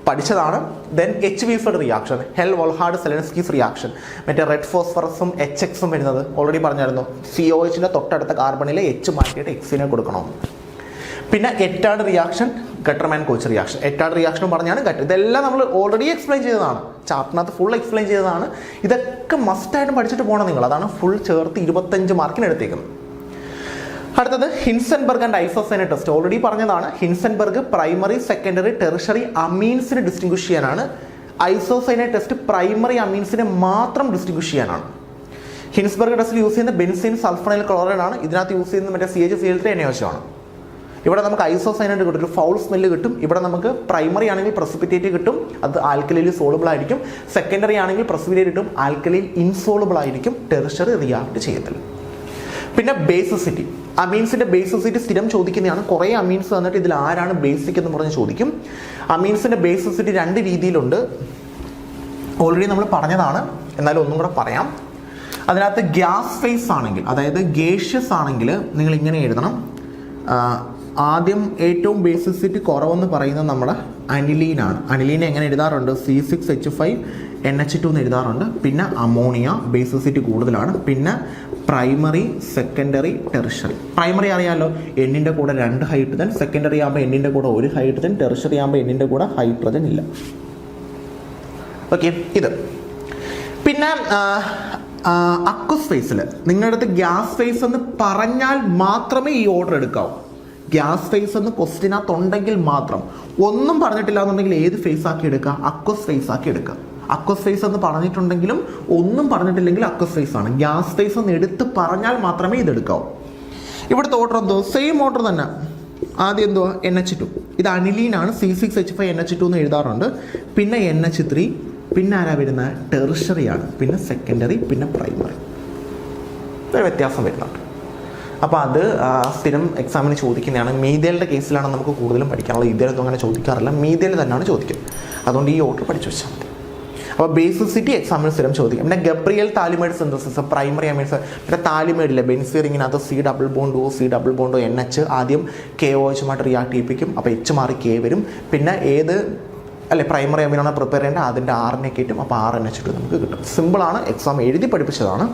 പഠിച്ചതാണ്. Then HV reaction, Hell Volhard Zelinsky's reaction, മറ്റേ റെഡ് ഫോസ്ഫറസും HXും വരുന്നത് ഓൾറെഡി പറഞ്ഞായിരുന്നു. COHന്റെ തൊട്ടടുത്ത കാർബണിലെ H മാറ്റിയിട്ട് Xനെ കൊടുക്കണം. പിന്നെ എറ്റാർഡ് റിയാക്ഷൻ, ഗട്ടർമാൻ കോച്ച് റിയാക്ഷൻ. എറ്റാർഡ് റിയാക്ഷനും പറഞ്ഞാണ് ഗട്ടർ. ഇതെല്ലാം നമ്മൾ ഓൾറെഡി എക്സ്പ്ലെയിൻ ചെയ്തതാണ്, ചാപ്റ്ററിനകത്ത് ഫുൾ എക്സ്പ്ലെയിൻ ചെയ്തതാണ്. ഇതൊക്കെ മസ്റ്റായിട്ടും പഠിച്ചിട്ട് പോകണം നിങ്ങൾ. അതാണ് ഫുൾ ചേർത്ത് 25 മാർക്കിന് എടുത്തേക്കുന്നത്. അടുത്തത് ഹിൻസൻബർഗ് ആൻഡ് ഐസോസൈനേറ്റ് ടെസ്റ്റ്, ഓൾറെഡി പറഞ്ഞതാണ്. ഹിൻസൻബർഗ് പ്രൈമറി, സെക്കൻഡറി, ടെറിഷറി അമീൻസിനെ ഡിസ്റ്റിങ്വിഷ് ചെയ്യാനാണ്. ഐസോസൈനേറ്റ് ടെസ്റ്റ് പ്രൈമറി അമീൻസിനെ മാത്രം ഡിസ്റ്റിങ്വിഷ് ചെയ്യാനാണ്. ഹിൻസ്ബർഗ് ടെസ്റ്റിൽ യൂസ് ചെയ്യുന്ന ബെൻസീൻ സൾഫണൈൽ ക്ലോറൈഡ് ആണ്. ഇതിനകത്ത് യൂസ് ചെയ്യുന്നത് മറ്റേ CH3 NaOH ആണ്. ഇവിടെ നമുക്ക് ഐസോസൈനേറ്റ് കിട്ടും, ഒരു ഫൗൾ സ്മെല്ല് കിട്ടും. ഇവിടെ നമുക്ക് പ്രൈമറി ആണെങ്കിൽ പ്രസിപ്പിറ്റേറ്റ് കിട്ടും, അത് ആൽക്കലിയിൽ സോളുബിൾ ആയിരിക്കും. സെക്കൻഡറി ആണെങ്കിൽ പ്രസിപ്പിറ്റേറ്റ് കിട്ടും, ആൽക്കലിയിൽ ഇൻസോളുബിൾ ആയിരിക്കും. ടെറിഷറി റിയാക്ട് ചെയ്യത്തില്ല. പിന്നെ ബേസിസിറ്റി, അമീൻസിന്റെ ബേസിസിറ്റി സ്ഥിരം ചോദിക്കുന്നതാണ്. കുറേ അമീൻസ് തന്നിട്ട് ഇതിൽ ആരാണ് ബേസിക് എന്ന് പറഞ്ഞ് ചോദിക്കും. അമീൻസിന്റെ ബേസിസിറ്റി 2 രീതിയിലുണ്ട്, ഓൾറെഡി നമ്മൾ പറഞ്ഞതാണ്, എന്നാലും ഒന്നും കൂടെ പറയാം. അതിനകത്ത് ഗ്യാസ് ഫേസ് ആണെങ്കിൽ, അതായത് ഗേഷ്യസ് ആണെങ്കിൽ നിങ്ങൾ ഇങ്ങനെ എഴുതണം. ആദ്യം ഏറ്റവും ബേസിസിറ്റി കുറവെന്ന് പറയുന്നത് നമ്മുടെ അനിലീനാണ്. അനിലീൻ എങ്ങനെ എഴുതാറുണ്ട്? C6H5NH2 എന്ന് എഴുതാറുണ്ട്. പിന്നെ അമോണിയ ബേസിസിറ്റി കൂടുതലാണ്. പിന്നെ പ്രൈമറി, സെക്കൻഡറി, ടെറിഷറി. പ്രൈമറി അറിയാമല്ലോ, Nന്റെ കൂടെ 2 ഹൈഡ്രജൻ, സെക്കൻഡറി ആകുമ്പോൾ Nന്റെ കൂടെ 1 ഹൈഡ്രജൻ, ടെറിഷറി ആകുമ്പോൾ Nന്റെ കൂടെ ഹൈഡ്രജൻ ഇല്ല. ഓക്കെ. ഇത് പിന്നെ അക്വസ് ഫേസിൽ നിങ്ങളുടെ അടുത്ത് ഗ്യാസ് ഫേസ് എന്ന് പറഞ്ഞാൽ മാത്രമേ ഈ ഓർഡർ എടുക്കാവൂ. ഗ്യാസ് ഫേസ് എന്ന് ക്വസ്റ്റിനകത്തുണ്ടെങ്കിൽ മാത്രം. ഒന്നും പറഞ്ഞിട്ടില്ല എന്നുണ്ടെങ്കിൽ ഏത് ഫേസ് ആക്കി എടുക്കുക? അക്വസ് ഫേസ് ആക്കി എടുക്കുക. അക്വസ് ഫേസ് എന്ന് പറഞ്ഞിട്ടുണ്ടെങ്കിലും ഒന്നും പറഞ്ഞിട്ടില്ലെങ്കിൽ അക്വസ് ഫേസ് ആണ്. ഗ്യാസ് ഫേസ് എന്ന് എടുത്ത് പറഞ്ഞാൽ മാത്രമേ ഇത് എടുക്കാവൂ. ഇവിടുത്തെ ഓർഡർ എന്തോ സെയിം ഓർഡർ തന്നെ. ആദ്യം എന്തുവാ? NH2. ഇത് അനിലീനാണ്, C6H5NH2 എന്ന് എഴുതാറുണ്ട്. പിന്നെ NH3, പിന്നെ ആരാ വരുന്നത്? ടെറിഷറിയാണ്. പിന്നെ സെക്കൻഡറി, പിന്നെ പ്രൈമറി. ഒരു വ്യത്യാസം വരുന്നുണ്ട്. അപ്പോൾ അത് സ്ഥിരം എക്സാമിന് ചോദിക്കുന്നതാണ്. മീഥേലിൻ്റെ കേസിലാണ് നമുക്ക് കൂടുതലും പഠിക്കാനുള്ളത്. ഇതേലൊന്നും അങ്ങനെ ചോദിക്കാറില്ല, മീഥേൽ തന്നെയാണ് ചോദിക്കുന്നത്. അതുകൊണ്ട് ഈ ഓർഡർ പഠിച്ചു വെച്ചാൽ മതി. അപ്പോൾ ബേസിസിറ്റി എക്സാമിന് സ്ഥിരം ചോദിക്കും. പിന്നെ Gabriel phthalimide synthesis, primary amines. പിന്നെ താലിമൈഡിലെ ബെൻസീറിങ്ങിനകത്ത് C ഡബിൾ ബോണ്ടോ NH ആദ്യം KOH റിയാക്ട് ചെയ്യിപ്പിക്കും. അപ്പോൾ H മാറി K വരും. പിന്നെ ഏത് പ്രൈമറി അമീനാണ് പ്രിപ്പയർ ചെയ്യേണ്ടത്, അതിൻ്റെ RNA കിട്ടും. അപ്പോൾ RNH2 നമുക്ക് കിട്ടും. സിമ്പിളാണ്, എക്സാം എഴുതി പഠിപ്പിച്ചതാണ്.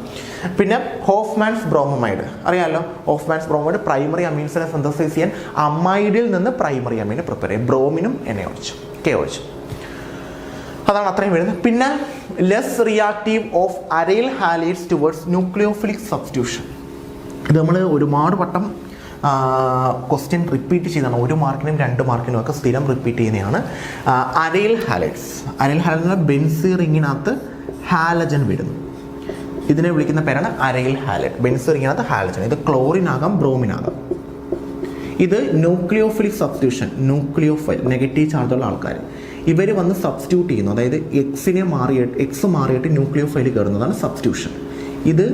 പിന്നെ ഹോഫ്മാൻസ് ബ്രോമൈഡ് അറിയാമല്ലോ. ഹോഫ്മാൻസ് ബ്രോമൈഡ് പ്രൈമറി അമീൻസിനെ സിന്തസൈസ് ചെയ്യാൻ അമൈഡിൽ നിന്ന് പ്രൈമറി അമീനെ പ്രിപ്പയർ ചെയ്യും. ബ്രോമിനും KOH. അതാണ് അത്രയും വരുന്നത്. പിന്നെ less reactive of aryl halides towards nucleophilic substitution. ഇത് നമ്മൾ ഒരുപാട് വട്ടം ക്വസ്റ്റ്യൻ റിപ്പീറ്റ് ചെയ്താണ്. 1 മാർക്കിനും 2 മാർക്കിനും ഒക്കെ സ്ഥിരം റിപ്പീറ്റ് ചെയ്യുന്നതാണ്. അരൈൽ ഹാലൈഡ്സ് ബെൻസീൻ റിങ്ങിനകത്ത് ഹാലജൻ വരുന്നു. ഇതിനെ വിളിക്കുന്ന പേരാണ് അരൈൽ ഹാലൈഡ്. ബെൻസീൻ റിങ്ങിനകത്ത് ഹാലജൻ. ഇത് ക്ലോറിൻ ആകാം, ബ്രോമിൻ ആകാം. ഇത് ന്യൂക്ലിയോഫിലിക് സബ്സ്റ്റിറ്റ്യൂഷൻ. ന്യൂക്ലിയോഫൈൽ നെഗറ്റീവ് ചാർജുള്ള ആൾക്കാർ ഇവർ വന്ന് സബ്സ്റ്റിറ്റ്യൂട്ട് ചെയ്യുന്നു. അതായത് എക്സ് മാറിയിട്ട് ന്യൂക്ലിയോഫൈൽ കയറുന്നതാണ് സബ്സ്റ്റിറ്റ്യൂഷൻ. ഇത്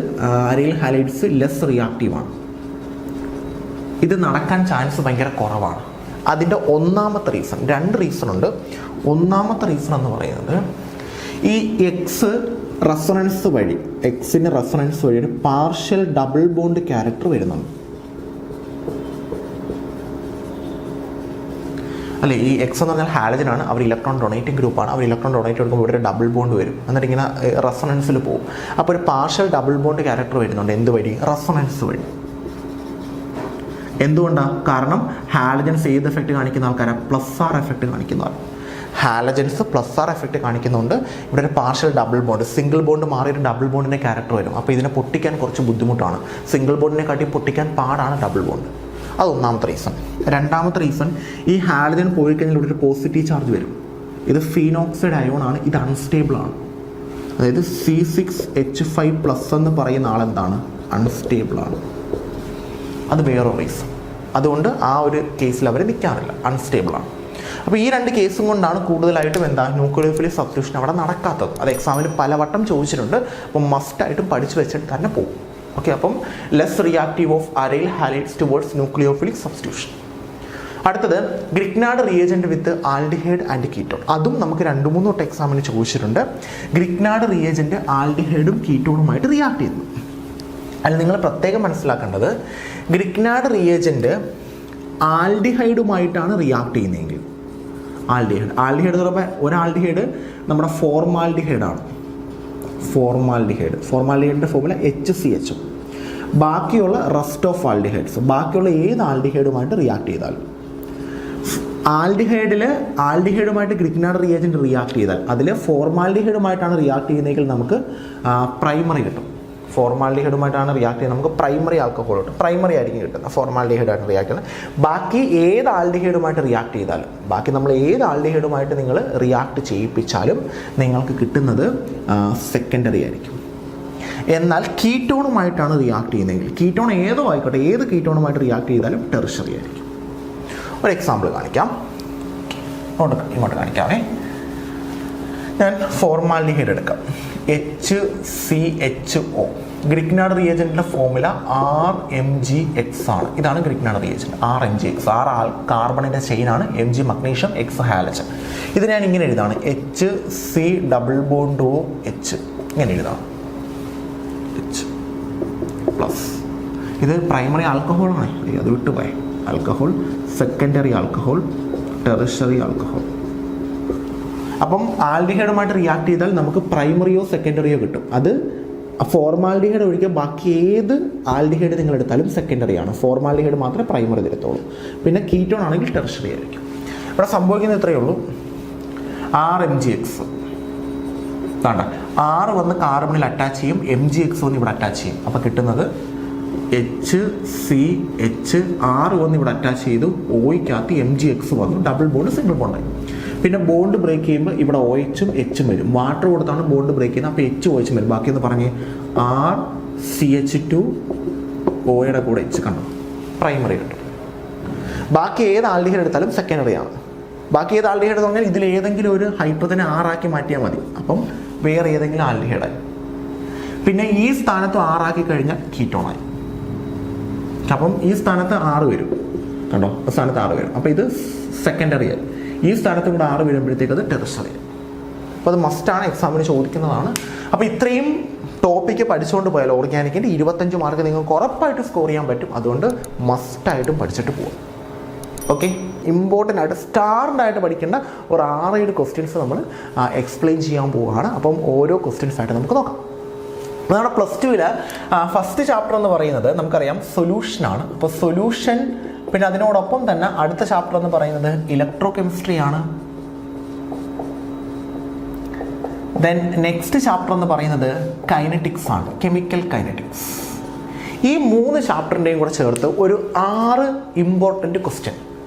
അരൈൽ ഹാലൈഡ്സ് ലെസ് റിയാക്റ്റീവാണ്. ഇത് നടക്കാൻ ചാൻസ് ഭയങ്കര കുറവാണ്. അതിൻ്റെ ഒന്നാമത്തെ റീസൺ, 2 റീസൺ ഉണ്ട്. ഒന്നാമത്തെ റീസൺ എന്ന് പറയുന്നത് ഈ എക്സിന് റെസൊണൻസ് വഴി ഒരു പാർഷ്യൽ ഡബിൾ ബോണ്ട് ക്യാരക്ടർ വരുന്നുണ്ട്. അല്ലേ, ഈ എക്സ് എന്ന് പറഞ്ഞാൽ ഹാലജനാണ്. അവർ ഇലക്ട്രോൺ ഡൊണേറ്റിംഗ് ഗ്രൂപ്പാണ്. അവർ ഇലക്ട്രോൺ ഡൊണേറ്റ് കൊടുക്കുമ്പോൾ ഇവിടെ ഒരു ഡബിൾ ബോണ്ട് വരും. എന്നിട്ട് ഇങ്ങനെ റെസൊണൻസിൽ പോകും. അപ്പോൾ ഒരു പാർഷ്യൽ ഡബിൾ ബോണ്ട് ക്യാരക്ടർ വരുന്നുണ്ട്. എന്ത് വഴി? റെസൊണൻസ് വഴി. എന്തുകൊണ്ടാണ്? കാരണം ഹാലജൻസ് ഏത് എഫക്റ്റ് കാണിക്കുന്ന ആൾക്കാരാണ്? +R എഫക്റ്റ് കാണിക്കുന്നതാണ്. ഹാലജൻസ് പ്ലസ് ആർ എഫക്റ്റ് കാണിക്കുന്നുണ്ട്. ഇവിടെ ഒരു partial double bond, single bond മാറിയിട്ട് ഡബിൾ ബോണ്ടിൻ്റെ ക്യാരക്ടർ വരും. അപ്പോൾ ഇതിനെ പൊട്ടിക്കാൻ കുറച്ച് ബുദ്ധിമുട്ടാണ്. സിംഗിൾ ബോണ്ടിനെ കാട്ടി പൊട്ടിക്കാൻ പാടാണ് ഡബിൾ ബോണ്ട്. അത് ഒന്നാമത്തെ റീസൺ. രണ്ടാമത്തെ റീസൺ, ഈ ഹാലജൻ പോയി കഴിഞ്ഞാൽ ഇവിടെ ഒരു പോസിറ്റീവ് ചാർജ് വരും. ഇത് ഫീനോക്സൈഡ് അയോൺ ആണ്, ഇത് അൺസ്റ്റേബിൾ ആണ്. അതായത് C6H5+ എന്ന് പറയുന്ന ആളെന്താണ്, അൺസ്റ്റേബിൾ ആണ്. അത് വേറൊരു റീസൺ. അതുകൊണ്ട് ആ ഒരു കേസിൽ അവർ നിൽക്കാറില്ല, അൺസ്റ്റേബിൾ ആണ്. അപ്പോൾ ഈ രണ്ട് കേസും കൊണ്ടാണ് കൂടുതലായിട്ടും ന്യൂക്ലിയോഫിലിക് സബ്സ്റ്റിറ്റ്യൂഷൻ അവിടെ നടക്കാത്തത്. അത് എക്സാമിൽ പലവട്ടം ചോദിച്ചിട്ടുണ്ട്. അപ്പം മസ്റ്റായിട്ടും പഠിച്ചു വെച്ചിട്ട് തന്നെ പോകും. ഓക്കെ, അപ്പം less reactive of aryl halides towards nucleophilic substitution. അടുത്തത് Grignard reagent with aldehyde and ketone. അതും നമുക്ക് 2-3 തൊട്ട് എക്സാമിന് ചോദിച്ചിട്ടുണ്ട്. ഗ്രിഗ്നാർഡ് റിയേജൻറ്റ് ആൽഡിഹൈഡും കീറ്റോണുമായിട്ട് റിയാക്ട് ചെയ്യുന്നു. അതിൽ നിങ്ങൾ പ്രത്യേകം മനസ്സിലാക്കേണ്ടത്, ഗ്രിഗ്നാർഡ് റിയേജൻറ്റ് ആൽഡിഹൈഡുമായിട്ടാണ് റിയാക്ട് ചെയ്യുന്നതെങ്കിൽ, ആൽഡിഹൈഡ് എന്ന് പറയുമ്പോൾ ഒരു ആൽഡിഹൈഡ് നമ്മുടെ ഫോർമാൽഡിഹൈഡാണ്. ഫോർമാൽഡിഹൈഡിൻ്റെ ഫോർമുല HCH. ബാക്കിയുള്ള റെസ്റ്റ് ഓഫ് ആൽഡിഹൈഡ്സ്, ബാക്കിയുള്ള ഏത് ആൽഡിഹൈഡുമായിട്ട് റിയാക്ട് ചെയ്താലും, ആൽഡിഹൈഡുമായിട്ട് ഗ്രിഗ്നാർഡ് റിയേജൻറ്റ് റിയാക്ട് ചെയ്താൽ അതിൽ ഫോർമാൽഡിഹൈഡുമായിട്ടാണ് റിയാക്ട് ചെയ്യുന്നതെങ്കിൽ നമുക്ക് പ്രൈമറി കിട്ടും. ഫോർമാൽഡിഹൈഡുമായിട്ടാണ് റിയാക്ട് ചെയ്യുന്നത്, നമുക്ക് പ്രൈമറി ആൽക്കഹോൾ കിട്ടും. പ്രൈമറി ആയിരിക്കും കിട്ടുന്നത്, ഫോർമാൽഡിഹൈഡായിട്ട് റിയാക്ട് ചെയ്യുന്നത്. ബാക്കി ഏത് ആൽഡിഹൈഡുമായിട്ട് റിയാക്ട് ചെയ്താലും, നമ്മൾ ഏത് ആൽഡിഹൈഡുമായിട്ട് നിങ്ങൾ റിയാക്ട് ചെയ്യിപ്പിച്ചാലും നിങ്ങൾക്ക് കിട്ടുന്നത് സെക്കൻഡറി ആയിരിക്കും. എന്നാൽ കീറ്റോണുമായിട്ടാണ് റിയാക്ട് ചെയ്യുന്നതെങ്കിൽ, കീറ്റോൺ ഏതോ ആയിക്കോട്ടെ, ഏത് കീറ്റോണുമായിട്ട് റിയാക്ട് ചെയ്താലും ടെർഷ്യറി ആയിരിക്കും. ഒരു എക്സാമ്പിൾ കാണിക്കാം, ഇങ്ങോട്ട് കാണിക്കാമേ. ഞാൻ ഫോർമാൽഡിഹൈഡ് എടുക്കാം, HCHO. ഗ്രിഗ്നാർഡ് റിയേജൻറ്റിൻ്റെ ഫോർമുല RMgX ആണ്. ഇതാണ് Grignard reagent, RMgX. R കാർബണിൻ്റെ ചെയിനാണ്, Mg magnesium, X halogen. ഇത് ഞാൻ ഇങ്ങനെ എഴുതാണ്, HC+OH ഇങ്ങനെ എഴുതാം, H+. ഇത് പ്രൈമറി ആൽക്കഹോളാണ്, അത് വിട്ടുപോയി. Alcohol, secondary alcohol, tertiary alcohol. അപ്പം ആൽഡിഹൈഡുമായിട്ട് റിയാക്ട് ചെയ്താൽ നമുക്ക് പ്രൈമറിയോ സെക്കൻഡറിയോ കിട്ടും. അത് ഫോർമാൽഡിഹൈഡ് ഒഴികെ ബാക്കി ഏത് ആൽഡിഹൈഡ് നിങ്ങൾ എടുത്താലും സെക്കൻഡറിയാണ്. ഫോർമാൽഡിഹൈഡ് മാത്രമേ പ്രൈമറി തരത്തുള്ളൂ. പിന്നെ കീറ്റോൺ ആണെങ്കിൽ ടെർഷ്യറി ആയിരിക്കും. ഇവിടെ സംഭവിക്കുന്നത് ഇത്രയേ ഉള്ളൂ, RMgX താണ്ട R വന്ന് കാർബണിൽ അറ്റാച്ച് ചെയ്യും, MgX വന്ന് ഇവിടെ അറ്റാച്ച് ചെയ്യും. അപ്പോൾ കിട്ടുന്നത് HCH. R വന്ന് ഇവിടെ അറ്റാച്ച് ചെയ്തു, Oയ്ക്കകത്ത് MgX വന്നു, ഡബിൾ ബോണ്ട് സിംഗിൾ ബോണ്ടായി. പിന്നെ ബോണ്ട് ബ്രേക്ക് ചെയ്യുമ്പോൾ ഇവിടെ OHും Hും വരും. വാട്ടർ കൊടുത്താണ് ബോണ്ട് ബ്രേക്ക് ചെയ്യുന്നത്, അപ്പോൾ HOH വരും. ബാക്കി എന്ന് പറഞ്ഞ് RCH2 Oയുടെ കൂടെ H കണ്ടു, പ്രൈമറി കിട്ടും. ബാക്കി ഏത് ആൽഡിഹൈഡ് എടുത്താലും സെക്കൻഡറി ആണ്. ബാക്കി ഏത് ആൽഡിഹൈഡ് എന്ന് പറഞ്ഞാൽ ഇതിൽ ഏതെങ്കിലും ഒരു ഹൈഡ്രജനെ R ആക്കി മാറ്റിയാൽ മതി, അപ്പം വേറെ ഏതെങ്കിലും ആൽഡിഹൈഡായി. പിന്നെ ഈ സ്ഥാനത്ത് R ആക്കി കഴിഞ്ഞാൽ കീറ്റോണായി. അപ്പം ഈ സ്ഥാനത്ത് R വരും, കണ്ടോ, ഈ സ്ഥാനത്ത് R വരും. അപ്പോൾ ഇത് സെക്കൻഡറി ആയി. ഈ സ്ഥാനത്തും കൂടെ R വരുമ്പോഴത്തേക്ക് അത് ടെറിഷറി. അപ്പോൾ അത് മസ്റ്റാണ്, എക്സാമിന് ചോദിക്കുന്നതാണ്. അപ്പോൾ ഇത്രയും ടോപ്പിക്ക് പഠിച്ചുകൊണ്ട് പോയാൽ ഓർഗാനിക്കിൻ്റെ 25 മാർക്ക് നിങ്ങൾക്ക് ഉറപ്പായിട്ട് സ്കോർ ചെയ്യാൻ പറ്റും. അതുകൊണ്ട് മസ്റ്റായിട്ടും പഠിച്ചിട്ട് പോകാം. ഓക്കെ, ഇമ്പോർട്ടൻ്റ് ആയിട്ട് സ്റ്റാർഡായിട്ട് പഠിക്കേണ്ട ഒരു 6-7 ക്വസ്റ്റ്യൻസ് നമ്മൾ എക്സ്പ്ലെയിൻ ചെയ്യാൻ പോവുകയാണ്. അപ്പം ഓരോ ക്വസ്റ്റ്യൻസ് ആയിട്ട് നമുക്ക് നോക്കാം. നമ്മുടെ +2 ഫസ്റ്റ് ചാപ്റ്റർ എന്ന് പറയുന്നത് നമുക്കറിയാം സൊല്യൂഷനാണ്. അപ്പോൾ സൊല്യൂഷൻ, പിന്നെ അതിനോടൊപ്പം തന്നെ അടുത്ത ചാപ്റ്റർ എന്ന് പറയുന്നത് ഇലക്ട്രോ കെമിസ്ട്രി ആണ്. ദെൻ നെക്സ്റ്റ് ചാപ്റ്റർ എന്ന് പറയുന്നത് കൈനറ്റിക്സ് ആണ്, കെമിക്കൽ കൈനറ്റിക്സ്. ഈ 3 ചാപ്റ്ററിൻ്റെയും കൂടെ ചേർത്ത് ഒരു 6 ഇമ്പോർട്ടൻറ്റ് ക്വസ്റ്റ്യൻ,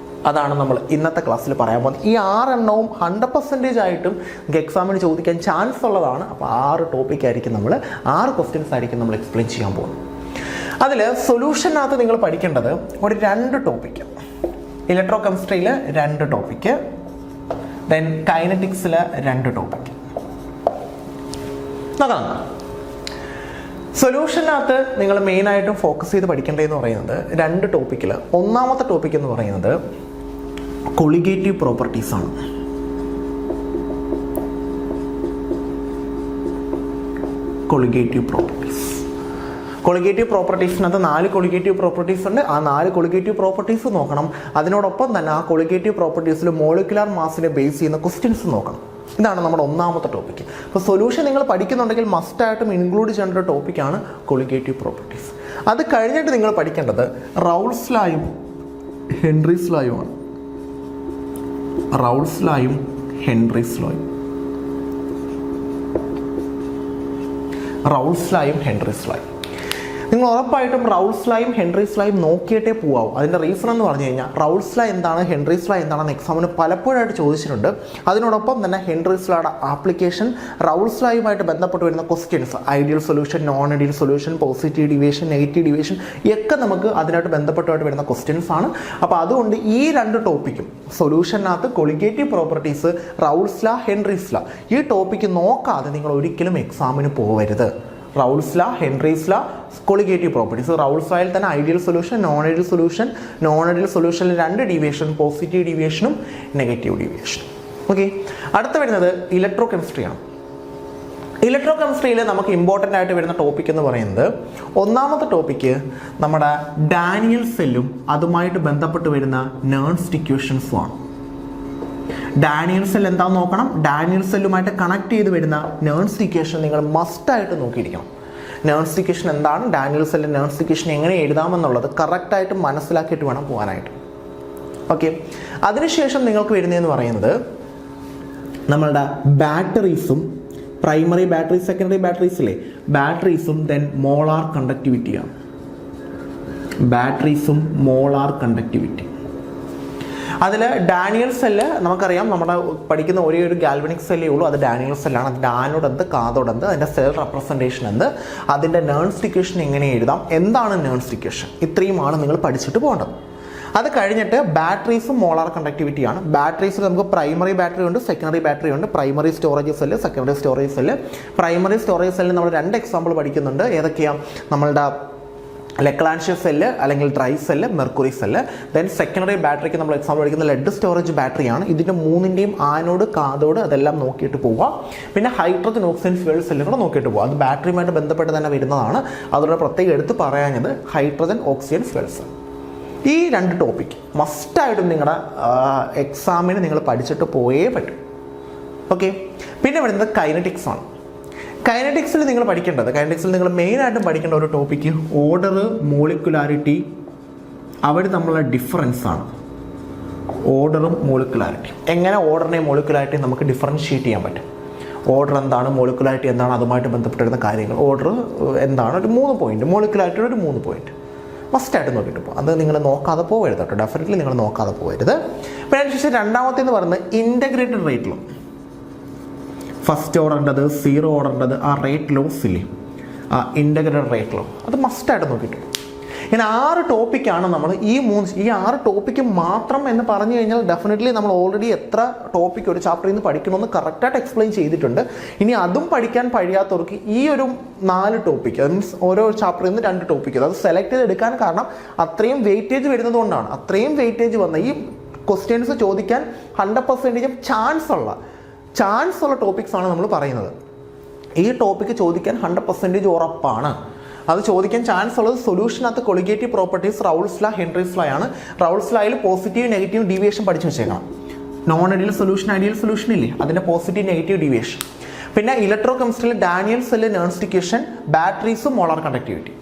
അതാണ് നമ്മൾ ഇന്നത്തെ ക്ലാസ്സിൽ പറയാൻ പോകുന്നത്. ഈ 6 എണ്ണവും 100% ആയിട്ടും എക്സാമിന് ചോദിക്കാൻ ചാൻസ് ഉള്ളതാണ്. അപ്പോൾ 6 ടോപ്പിക്കായിരിക്കും നമ്മൾ 6 ക്വസ്റ്റ്യൻസ് ആയിരിക്കും നമ്മൾ എക്സ്പ്ലെയിൻ ചെയ്യാൻ പോകുന്നത്. അതിൽ സൊല്യൂഷനകത്ത് നിങ്ങൾ പഠിക്കേണ്ടത് ഒരു 2 ടോപ്പിക്ക്, ഇലക്ട്രോ കെമിസ്ട്രിയിൽ 2 ടോപ്പിക്ക്, ദെൻ കൈനറ്റിക്സിൽ 2 ടോപ്പിക്ക്. നോക്കാം. സൊല്യൂഷനകത്ത് നിങ്ങൾ മെയിനായിട്ടും ഫോക്കസ് ചെയ്ത് പഠിക്കേണ്ടതെന്ന് പറയുന്നത് 2 ടോപ്പിക്കിൽ ഒന്നാമത്തെ ടോപ്പിക് എന്ന് പറയുന്നത് കൊളിഗേറ്റീവ് പ്രോപ്പർട്ടീസ് ആണ്. കൊളിഗേറ്റീവ് പ്രോപ്പർട്ടീസിനകത്ത് 4 കൊളിഗേറ്റീവ് പ്രോപ്പർട്ടീസ് ഉണ്ട്. ആ 4 കൊളിഗേറ്റീവ് പ്രോപ്പർട്ടീസ് നോക്കണം. അതിനോടൊപ്പം തന്നെ ആ കൊളിഗേറ്റീവ് പ്രോപ്പർട്ടീസിൽ മോളിക്കുലാർ മാസിനെ ബേസ് ചെയ്യുന്ന ക്വസ്റ്റ്യൻസ് നോക്കണം. ഇതാണ് നമ്മുടെ ഒന്നാമത്തെ ടോപ്പിക്ക്. അപ്പോൾ സൊല്യൂഷൻ നിങ്ങൾ പഠിക്കുന്നുണ്ടെങ്കിൽ മസ്റ്റായിട്ടും ഇൻക്ലൂഡ് ചെയ്യേണ്ട ഒരു ടോപ്പിക്കാണ് കൊളിഗേറ്റീവ് പ്രോപ്പർട്ടീസ്. അത് കഴിഞ്ഞിട്ട് നിങ്ങൾ പഠിക്കേണ്ടത് റൗൾസ് ലായും ഹെൻറീസ് ലായുമാണ്. റൗൾസ് ലായും ഹെൻറീസ് ലോയും. റൗൾസ് ലോയും ഹെൻറീസ് ലോയും. നിങ്ങൾ ഉറപ്പായിട്ടും റൗൾസ് ലോയും ഹെൻറീസ് ലോയും നോക്കിയിട്ടേ പോവാവും. അതിൻ്റെ റീസൺ എന്ന് പറഞ്ഞു കഴിഞ്ഞാൽ റൗൾസ് ലോ എന്താണ്, ഹെൻറീസ് ലോ എന്താണെന്ന് എക്സാമിന് പലപ്പോഴായിട്ട് ചോദിച്ചിട്ടുണ്ട്. അതിനോടൊപ്പം തന്നെ ഹെൻറീസ് ലോയുടെ ആപ്ലിക്കേഷൻ, റൗൾസ് ലോയുമായിട്ട് ബന്ധപ്പെട്ട് വരുന്ന questions, ideal solution, non ideal solution, positive deviation, negative deviation ഒക്കെ നമുക്ക് അതിനായിട്ട് ബന്ധപ്പെട്ടുമായിട്ട് വരുന്ന ക്വസ്റ്റ്യൻസ് ആണ്. അപ്പോൾ അതുകൊണ്ട് ഈ രണ്ട് ടോപ്പിക്കും സൊല്യൂഷനകത്ത് colligative properties, Raoult's law, Henry's law, ഈ ടോപ്പിക്ക് നോക്കാതെ നിങ്ങൾ ഒരിക്കലും എക്സാമിന് പോകരുത്. Raoult's law, Henry's law, colligative properties. Raoult's ലോയിൽ തന്നെ ideal solution, non ideal solution, non ideal സൊല്യൂഷനിൽ 2 ഡീവിയേഷൻ, പോസിറ്റീവ് ഡീവിയേഷനും നെഗറ്റീവ് ഡീവിയേഷനും. ഓക്കെ, അടുത്ത വരുന്നത് ഇലക്ട്രോ കെമിസ്ട്രിയാണ്. ഇലക്ട്രോ കെമിസ്ട്രിയിൽ നമുക്ക് ഇമ്പോർട്ടൻ്റ് ആയിട്ട് വരുന്ന ടോപ്പിക് എന്ന് പറയുന്നത്, ഒന്നാമത്തെ ടോപ്പിക്ക് നമ്മുടെ ഡാനിയൽ സെല്ലും അതുമായിട്ട് ബന്ധപ്പെട്ട് വരുന്ന നേൺസ്റ്റ് ഇക്വേഷൻസും ആണ്. ഡാനിയൽ സെൽ എന്താണെന്ന് നോക്കണം. ഡാനിയൽ സെല്ലുമായിട്ട് കണക്ട് ചെയ്ത് വരുന്ന നേൺസ്റ്റ് ഇക്വേഷൻ നിങ്ങൾ മസ്റ്റായിട്ട് നോക്കിയിരിക്കണം. നേൺസ്റ്റ് ഇക്വേഷൻ എന്താണ്, ഡാനിയൽ സെല്ലിൻ്റെ നേൺസ്റ്റ് ഇക്വേഷൻ എങ്ങനെ എഴുതാമെന്നുള്ളത് കറക്റ്റായിട്ട് മനസ്സിലാക്കിയിട്ട് വേണം പോകാനായിട്ട്. ഓക്കെ, അതിനുശേഷം നിങ്ങൾക്ക് വരുന്നതെന്ന് പറയുന്നത് നമ്മളുടെ ബാറ്ററീസും, പ്രൈമറി ബാറ്ററി, സെക്കൻഡറി ബാറ്ററീസിലെ ബാറ്ററീസും, ദെൻ മോളാർ കണ്ടക്ടിവിറ്റിയാണ്. ബാറ്ററീസും മോളാർ കണ്ടക്ടിവിറ്റി. അതിൽ ഡാനിയൽ സെല്ല് നമുക്കറിയാം, നമ്മുടെ പഠിക്കുന്ന ഒരേ ഒരു ഗാൽവനിക് സെല്ലേ ഉള്ളൂ, അത് ഡാനിയൽ സെല്ലാണ്. അത് ഡാനോടെന്ത്, കാതോടെന്ത്, അതിൻ്റെ സെൽ റെപ്രസെൻറ്റേഷൻ എന്ത്, അതിൻ്റെ നേൺസ്റ്റ് ഇക്വേഷൻ എങ്ങനെ എഴുതാം, എന്താണ് നേൺസ്റ്റ് ഇക്വേഷൻ, ഇത്രയുമാണ് നിങ്ങൾ പഠിച്ചിട്ട് പോകേണ്ടത്. അത് കഴിഞ്ഞിട്ട് ബാറ്ററീസും മോളാർ കണ്ടക്ടിവിറ്റിയാണ്. ബാറ്ററീസിൽ നമുക്ക് പ്രൈമറി ബാറ്ററി ഉണ്ട്, സെക്കൻഡറി ബാറ്ററി ഉണ്ട്. Primary storage cell, secondary storage cell. Primary storage സെല്ലിൽ നമ്മൾ 2 എക്സാമ്പിൾ പഠിക്കുന്നുണ്ട്. ഏതൊക്കെയാണ്? നമ്മളുടെ ലെക്ലാൻഷ്യ സെല്ല് അല്ലെങ്കിൽ dry cell, mercury cell. Then secondary ബാറ്ററിക്ക് നമ്മൾ എക്സാമ്പിൾ പഠിക്കുന്ന ലെഡ് സ്റ്റോറേജ് ബാറ്ററിയാണ്. ഇതിൻ്റെ 3ൻ്റെയും ആനോഡ്, കാതോഡ് അതെല്ലാം നോക്കിയിട്ട് പോവുക. പിന്നെ ഹൈഡ്രജൻ ഓക്സിജൻ ഫ്യൂവൽ സെല്ലും കൂടെ നോക്കിയിട്ട് പോവുക. അത് ബാറ്ററിയുമായിട്ട് ബന്ധപ്പെട്ട് തന്നെ വരുന്നതാണ്. അതുകൊണ്ട് പ്രത്യേകം എടുത്ത് പറയാഞ്ഞത് ഹൈഡ്രജൻ ഓക്സിജൻ ഫ്യൂവൽ സെൽ. ഈ 2 ടോപ്പിക് മസ്റ്റായിട്ടും നിങ്ങളുടെ എക്സാമിന് നിങ്ങൾ പഠിച്ചിട്ട് പോയേ പറ്റും. ഓക്കെ, പിന്നെ വരുന്നത് കൈനറ്റിക്സ് ആണ്. കൈനറ്റിക്സിൽ നിങ്ങൾ പഠിക്കേണ്ടത്, കൈനറ്റിക്സിൽ നിങ്ങൾ മെയിനായിട്ടും പഠിക്കേണ്ട ഒരു ടോപ്പിക്ക് ഓർഡർ, മോളിക്കുലാരിറ്റി, അവർ തമ്മിലുള്ള ഡിഫറൻസ് ആണ്. ഓർഡറും മോളിക്കുലാരിറ്റി, എങ്ങനെ ഓർഡറിനെയും മോളിക്കുലാരിറ്റിയും നമുക്ക് ഡിഫറൻഷിയേറ്റ് ചെയ്യാൻ പറ്റും. ഓർഡർ എന്താണ്, മോളിക്കുലാരിറ്റി എന്താണ്, അതുമായിട്ട് ബന്ധപ്പെട്ടിരുന്ന കാര്യങ്ങൾ. ഓർഡർ എന്താണ്, ഒരു 3 പോയിന്റ്, മോളിക്കുലാരിറ്റിയുടെ ഒരു 3 പോയിന്റ് മസ്റ്റായിട്ട് നോക്കിയിട്ട് പോകും. അത് നിങ്ങൾ നോക്കാതെ പോകരുത് കേട്ടോ, ഡെഫിനറ്റ്ലി നിങ്ങൾ നോക്കാതെ പോകരുത്. പിന്നെ അതിനുശേഷം രണ്ടാമത്തേന്ന് പറയുന്നത് ഇൻ്റഗ്രേറ്റഡ് റേറ്റ് ലോ. ഫസ്റ്റ് ഓർഡറിൻ്റെത്, 0 ഓർഡറിൻ്റെത്, ആ റേറ്റ് ലോസ് ഇല്ലേ, ആ ഇൻ്റഗ്രേറ്റഡ് റേറ്റ് ലോ, അത് മസ്റ്റായിട്ട് നോക്കിയിട്ട്. ഇങ്ങനെ 6 ടോപ്പിക്കാണ് നമ്മൾ ഈ 6 ടോപ്പിക്ക് മാത്രം എന്ന് പറഞ്ഞു കഴിഞ്ഞാൽ ഡെഫിനറ്റ്ലി നമ്മൾ ഓൾറെഡി എത്ര ടോപ്പിക്ക് ഒരു ചാപ്റ്ററിൽ നിന്ന് പഠിക്കണമെന്ന് കറക്റ്റായിട്ട് എക്സ്പ്ലെയിൻ ചെയ്തിട്ടുണ്ട്. ഇനി അതും പഠിക്കാൻ കഴിയാത്തവർക്ക് ഈ ഒരു 4 ടോപ്പിക്ക്, മീൻസ് ഓരോ ചാപ്റ്ററിൽ നിന്ന് 2 ടോപ്പിക്ക്, അത് സെലക്ട് ചെയ്തെടുക്കാൻ കാരണം അത്രയും വെയിറ്റേജ് വരുന്നത് കൊണ്ടാണ്. അത്രയും വെയിറ്റേജ് വന്ന ഈ ക്വസ്റ്റ്യൻസ് ചോദിക്കാൻ 100% ചാൻസ് ഉള്ള ടോപ്പിക്സ് ആണ് നമ്മൾ പറയുന്നത്. ഈ ടോപ്പിക്ക് ചോദിക്കാൻ 100% ഉറപ്പാണ്. അത് ചോദിക്കാൻ ചാൻസ് ഉള്ളത് സൊല്യൂഷനകത്ത് colligative properties, Raoult's law, Henry's law ആണ്. റൗൾസ് ലോയിൽ പോസിറ്റീവ് നെഗറ്റീവ് ഡീവിയേഷൻ പഠിച്ചു വെച്ചേക്കണം. Non ideal solution, ideal solution ഇല്ലേ, അതിൻ്റെ പോസിറ്റീവ് നെഗറ്റീവ് ഡീവിയേഷൻ. പിന്നെ ഇലക്ട്രോ കെമിസ്ട്രിയിൽ ഡാനിയൽ സെല്ല്, നേൺസ്റ്റ് ഇക്വേഷൻ, ബാറ്ററീസും മോളാർ കണ്ടക്ടിവിറ്റി.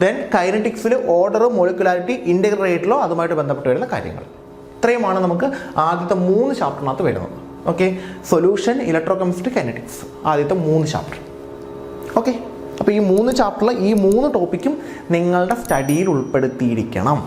ദെൻ കൈനറ്റിക്സിൽ ഓർഡർ, മോളിക്കുലാരിറ്റി, ഇൻ്റഗ്രേറ്റഡ് ലോ, അതുമായിട്ട് ബന്ധപ്പെട്ട് വരുന്ന കാര്യങ്ങൾ. ഇത്രയുമാണ് നമുക്ക് ആദ്യത്തെ 3 ചാപ്റ്ററിനകത്ത് വരുന്നത്. Okay, solution, electro chemistry, kinetics, ആദ്യത്തെ 3 ചാപ്റ്റർ. ഓക്കെ, അപ്പോൾ ഈ 3 ചാപ്റ്ററിൽ ഈ 3 ടോപ്പിക്കും നിങ്ങളുടെ സ്റ്റഡിയിൽ ഉൾപ്പെടുത്തിയിരിക്കണം.